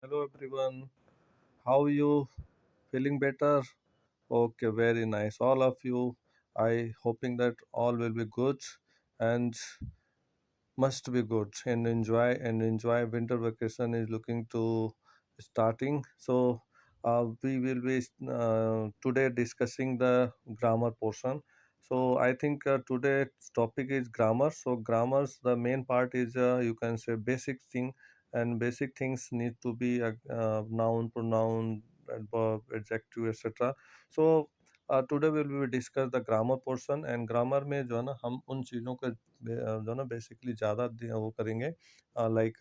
Hello everyone. How you feeling better? Okay, very nice. All of you. I hoping that all will be good and must be good and enjoy. Winter vacation is looking to starting. So we will be today discussing the grammar portion. So I think today's topic is grammar. So grammars, the main part is you can say basic thing, and basic things need to be noun, pronoun, adverb, adjective, etc. So today will we discuss the grammar portion and grammar में जो है ना हम उन चीज़ों का जो है ना बेसिकली ज़्यादा वो करेंगे लाइक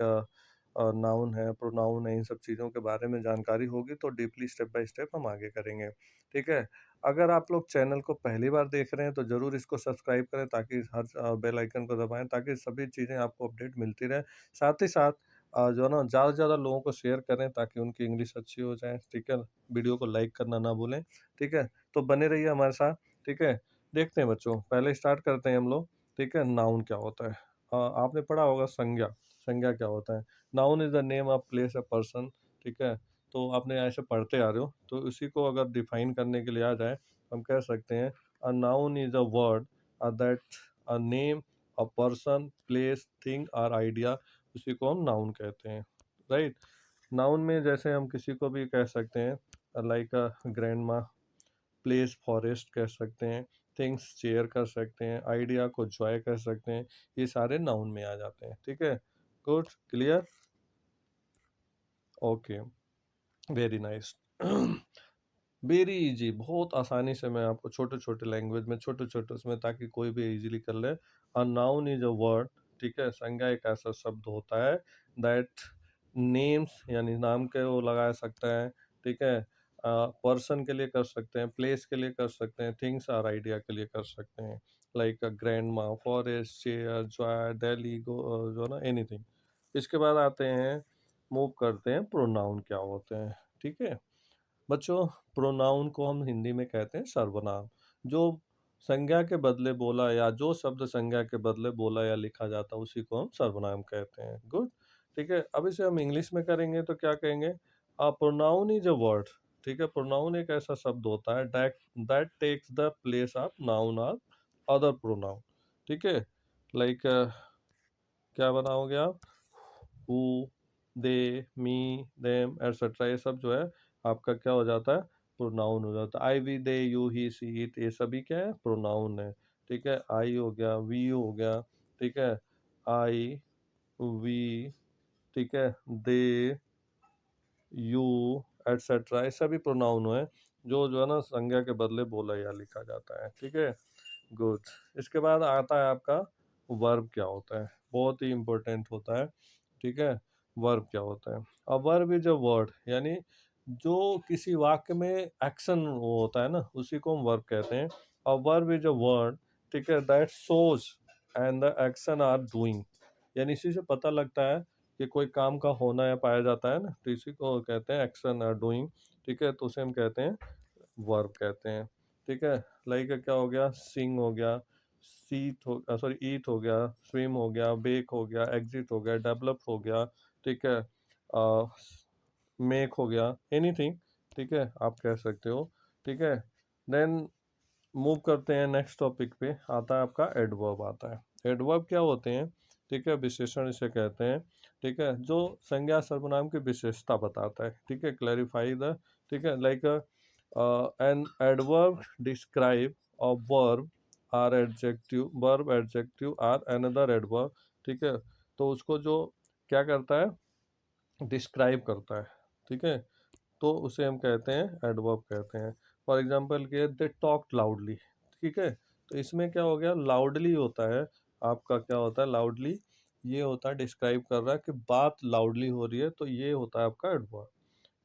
नाउन है प्रोनाउन है इन सब चीज़ों के बारे में जानकारी होगी तो डीपली स्टेप बाय स्टेप हम आगे करेंगे। ठीक है। अगर आप लोग चैनल को पहली बार देख रहे हैं तो ज़रूर इसको सब्सक्राइब करें ताकि हर बेल आइकन को दबाएं ताकि सभी चीज़ें आपको अपडेट मिलती रहे। साथ ही साथ जो है ना ज़्यादा से ज़्यादा लोगों को शेयर करें ताकि उनकी इंग्लिश अच्छी हो जाए। ठीक है। वीडियो को लाइक करना ना भूलें। ठीक है। तो बने रहिए हमारे साथ। ठीक है। देखते हैं बच्चों, पहले स्टार्ट करते हैं हम लोग। ठीक है। नाउन क्या होता है? आपने पढ़ा होगा संज्ञा। संज्ञा क्या होता है? Noun is the name of place, a person. ठीक है। तो आपने ऐसे पढ़ते आ रहे हो तो उसी को अगर डिफाइन करने के लिए आ जाए हम कह सकते हैं a noun is a word that a name, a person, place, thing और आइडिया, उसी को हम नाउन कहते हैं। राइट। नाउन में जैसे हम किसी को भी कह सकते हैं लाइक अ ग्रैंड माँ, प्लेस फॉरेस्ट कह सकते हैं, थिंग्स चेयर कर सकते हैं, आइडिया को जॉय कर सकते हैं। ये सारे नाउन में आ जाते हैं। ठीक है। Good, clear. Okay, very nice. Very easy, बहुत आसानी से मैं आपको छोटे छोटे लैंग्वेज में छोटे छोटे उसमें ताकि कोई भी इजीली कर ले। A noun is a word. ठीक है। संज्ञा एक ऐसा शब्द होता है दैट नेम्स यानी नाम के वो लगा सकता है। ठीक है। पर्सन के लिए कर सकते हैं, प्लेस के लिए कर सकते हैं, थिंग्स और आइडिया के लिए कर सकते हैं। लाइक ग्रैंड मा, फॉरेस्ट, चेयर, जॉय, दिल्ली, जो ना एनीथिंग। इसके बाद आते हैं, मूव करते हैं प्रोनाउन क्या होते हैं। ठीक है बच्चों, प्रोनाउन को हम हिंदी में कहते हैं सर्वनाम। जो संज्ञा के बदले बोला या जो शब्द संज्ञा के बदले बोला या लिखा जाता है उसी को हम सर्वनाम कहते हैं। गुड। ठीक है। अब इसे हम इंग्लिश में करेंगे तो क्या कहेंगे? Pronoun is a word. ठीक है। प्रोनाउन एक ऐसा शब्द होता है that that takes the place of noun और अदर प्रोनाउन। ठीक है। लाइक क्या बनाओगे आप? Who, they, me, them etcetera, ये सब जो है आपका क्या हो जाता है? प्रोनाउन हो जाता है। I, we, they, you, he, she, it, ये सभी क्या है? प्रोनाउन है। ठीक है। आई हो गया, वी हो गया। ठीक है। आई, वी, ठीक है, दे, यू, एटसेट्रा, ये सभी प्रोनाउन है जो है ना संज्ञा के बदले बोला या लिखा जाता है। ठीक है। गुड। इसके बाद आता है आपका वर्ब क्या होता है। बहुत ही इंपॉर्टेंट होता है। ठीक है। वर्ब क्या होता है? अब वर्ब इज अ वर्ड यानी जो किसी वाक्य में एक्शन वो होता है ना उसी को हम वर्ब कहते हैं। और वर्ब इज अ वर्ड, ठीक है, that shows and the action are doing, यानी इसी से पता लगता है कि कोई काम का होना या पाया जाता है ना तो इसी को कहते हैं एक्शन आर डूइंग। ठीक है। तो उसे हम कहते हैं वर्ब कहते हैं। ठीक है। लाइक क्या हो गया? सिंग हो गया, सीट हो सॉरी ईट हो गया, स्विम हो गया, बेक हो गया, एग्जिट हो गया, डेवलप हो गया। ठीक है। मेक हो गया, एनीथिंग। ठीक है, आप कह सकते हो। ठीक है। देन मूव करते हैं नेक्स्ट टॉपिक पे। आता है आपका एडवर्ब आता है। एडवर्ब क्या होते हैं? ठीक है, विशेषण इसे कहते हैं। ठीक है, जो संज्ञा सर्वनाम की विशेषता बताता है। ठीक है, क्लैरिफाई द, ठीक है, like an adverb describe a verb or adjective, verb adjective or another adverb. ठीक है। तो उसको जो क्या करता है? डिस्क्राइब करता है। ठीक है। तो उसे हम कहते हैं एडवर्ब कहते हैं। फॉर एग्जाम्पल के दे टॉक लाउडली। ठीक है। तो इसमें क्या हो गया? लाउडली होता है आपका, क्या होता है लाउडली? ये होता है डिस्क्राइब कर रहा है कि बात लाउडली हो रही है, तो ये होता है आपका एडवर्ब।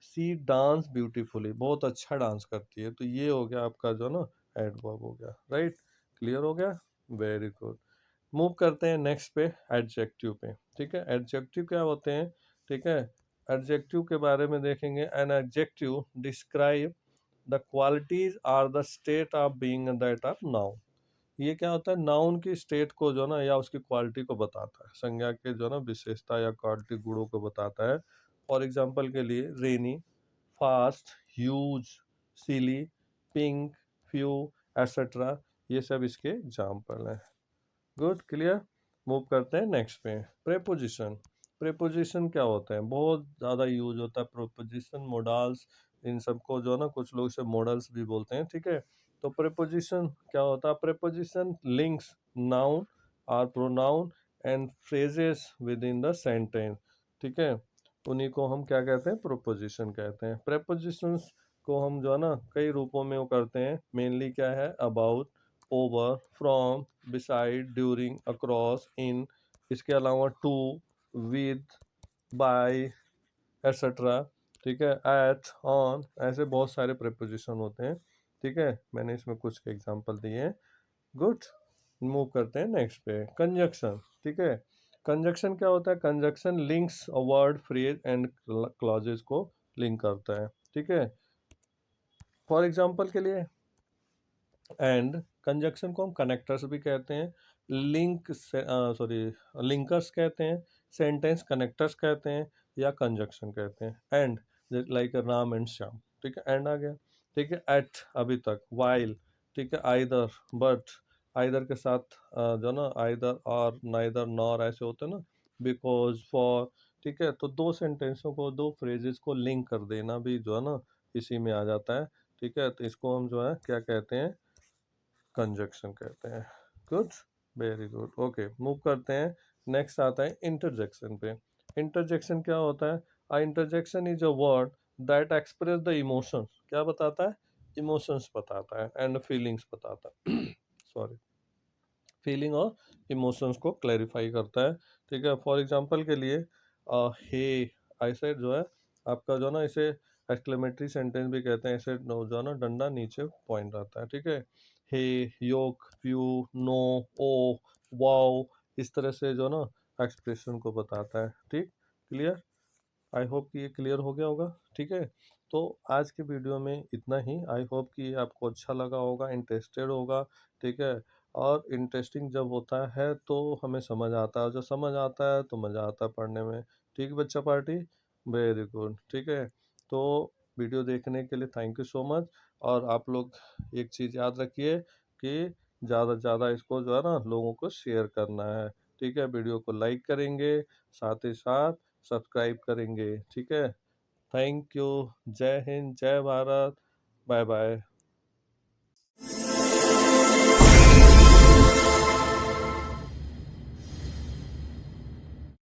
सी डांस ब्यूटीफुली, बहुत अच्छा डांस करती है, तो ये हो गया आपका जो ना एडवर्ब हो गया। राइट। क्लियर हो गया। Very good. मूव करते हैं नेक्स्ट पे, एडजेक्टिव पे। ठीक है। एडजेक्टिव क्या होते हैं? ठीक है। एडजेक्टिव के बारे में देखेंगे। An adjective describe the qualities or the state of being that of noun. ये क्या होता है? नाउन की स्टेट को जो ना या उसकी क्वालिटी को बताता है। संज्ञा के जो ना विशेषता या क्वालिटी गुणों को बताता है। फॉर एग्जांपल के लिए रेनी, फास्ट, ह्यूज, सिली, पिंक, फ्यू, एटसेट्रा, ये सब इसके एग्जाम्पल हैं। Good, clear. मूव करते हैं नेक्स्ट पे। प्रेपोजिशन। प्रेपोजिशन क्या होते हैं? बहुत ज़्यादा यूज होता है प्रेपोजिशन, मोडाल्स, इन सबको जो है ना कुछ लोग इसे मॉडल्स भी बोलते हैं, ठीक है। तो प्रेपोजिशन क्या होता है? प्रेपोजिशन लिंक्स नाउन और pronoun and phrases with in the sentence, ठीक है। उन्हीं को हम क्या कहते हैं? प्रोपोजिशन कहते हैं। प्रेपोजिशंस को हम जो है ना कई रूपों में वो करते हैं। मेनली क्या है? About, over, from, beside, during, across, in, इसके अलावा टू, विद, बाय, एटसेट्रा, ठीक है। एट, ऑन, ऐसे बहुत सारे प्रेपोजिशन होते हैं, ठीक है। मैंने इसमें कुछ एग्जांपल दिए हैं। गुड, मूव करते हैं नेक्स्ट पे। कंजक्शन, ठीक है। कंजक्शन क्या होता है? Conjunction links a word, phrase and clauses को लिंक करता है, ठीक है। फॉर एग्जांपल के लिए एंड, कंजक्शन को हम कनेक्टर्स भी कहते हैं, लिंक सॉरी लिंकर्स कहते हैं, सेंटेंस कनेक्टर्स कहते हैं, या कंजक्शन कहते हैं। And, like Ram and Shyam, ठीक है, एंड आ गया, ठीक है। एट, अभी तक, वाइल, ठीक है, आइदर, बट, आइदर के साथ जो ना आइदर और नाइदर नॉर ऐसे होते हैं ना, बिकॉज, फॉर, ठीक है। तो दो सेंटेंसों को, दो फ्रेजेस को लिंक कर देना भी जो है ना इसी में आ जाता है, ठीक है। तो इसको हम जो है क्या कहते हैं? कंजक्शन कहते हैं। Good, very good, okay, move करते हैं। नेक्स्ट आता है इंटरजेक्शन पे। इंटरजेक्शन क्या होता है? A interjection is a word that express the emotions, क्या बताता है? इमोशंस बताता है, एंड फीलिंग्स बताता है सॉरी, फीलिंग और इमोशंस को क्लैरिफाई करता है, ठीक है। फॉर एग्जांपल के लिए हे, ऐसे जो है आपका जो ना इसे एक्सक्लेमेटरी सेंटेंस भी कहते हैं, ऐसे जो है ना डंडा नीचे पॉइंट रहता है, ठीक है। हे, योक, प्यू, नो, ओ, वाओ, इस तरह से जो ना एक्सप्रेशन को बताता है, ठीक, क्लियर। आई होप कि ये क्लियर हो गया होगा, ठीक है। तो आज के वीडियो में इतना ही। आई होप कि आपको अच्छा लगा होगा, इंटरेस्टेड होगा, ठीक है। और इंटरेस्टिंग जब होता है तो हमें समझ आता है, जब समझ आता है तो मज़ा आता है पढ़ने में, ठीक है बच्चा पार्टी। वेरी गुड, ठीक है। तो वीडियो देखने के लिए थैंक यू सो मच। और आप लोग एक चीज़ याद रखिए कि ज़्यादा से ज़्यादा इसको जो है ना लोगों को शेयर करना है, ठीक है। वीडियो को लाइक करेंगे, साथ ही साथ सब्सक्राइब करेंगे, ठीक है। Thank you. जय हिंद, जय भारत, बाय बाय।